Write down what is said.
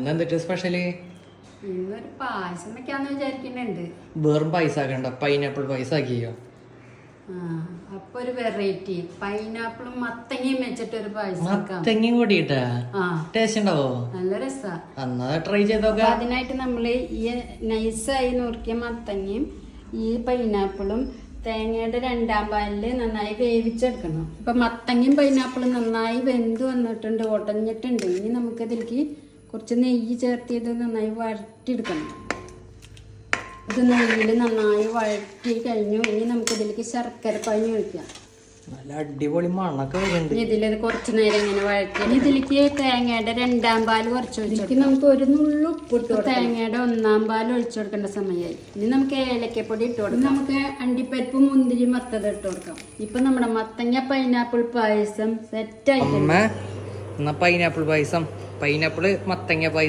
ഇന്നെന്തിട്ട് special? ഇന്നൊരു പായസം വെക്കാന്ന് വിചാരിക്കുന്നുണ്ട്. വെറും പായസം ആക്കണ്ട, പൈനാപ്പിൾ പായസം ആക്കിയോ? അപ്പൊ ഒരു വെറൈറ്റി പൈനാപ്പിളും മത്തങ്ങയും വെച്ചിട്ടൊരു പായസം. മത്തങ്ങയും കൂടിയിട്ടാ ടേസ്റ്റ് ഉണ്ടാവോ? നല്ല രസാ. എന്നാ ട്രൈ ചെയ്തോക്കെ. അതിനായിട്ട് നമ്മള് ഈ നൈസായി നുറുക്കിയ മത്തങ്ങയും ഈ പൈനാപ്പിളും തേങ്ങയുടെ 2-ാം പാലില് നന്നായി വേവിച്ചെടുക്കണം. ഇപ്പൊ മത്തങ്ങയും പൈനാപ്പിളും നന്നായി വെന്ത് വന്നിട്ടുണ്ട്, ഉടഞ്ഞിട്ടുണ്ട്. ഇനി നമുക്കതിലേക്ക് കുറച്ച് നെയ്യ് ചേർത്ത് ഇത് നന്നായി വഴറ്റിയെടുക്കണം. ഇത് നെയ്യിൽ നന്നായി വഴറ്റി കഴിഞ്ഞു. ഇനി നമുക്കിതിലേക്ക് ശർക്കര പാനി ഒഴിക്കാം. നല്ല അടിപൊളി മണൊക്കെ വരുന്നുണ്ട്. ഇതിൽ കുറച്ച് നേരം ഇങ്ങനെ വഴറ്റി ഇതിലേക്ക് തേങ്ങയുടെ 2-ാം പാല് കുറച്ച് ഒഴിച്ചു. നമുക്ക് ഒരു നുള്ളു ഉപ്പിട്ട് തേങ്ങയുടെ 1-ാം പാല് ഒഴിച്ചു കൊടുക്കേണ്ട സമയമായി. ഇനി നമുക്ക് ഏലക്കപ്പൊടി ഇട്ട് കൊടുക്കാം. നമുക്ക് അണ്ടിപ്പരിപ്പ് മുന്തിരി മത്തത് ഇട്ട് കൊടുക്കാം. ഇപ്പൊ നമ്മുടെ മത്തങ്ങ പൈനാപ്പിൾ പായസം സെറ്റ് ആയിട്ട്. പൈനാപ്പിൾ പായസം, പൈനാപ്പിള് മത്തങ്ങ പായസം.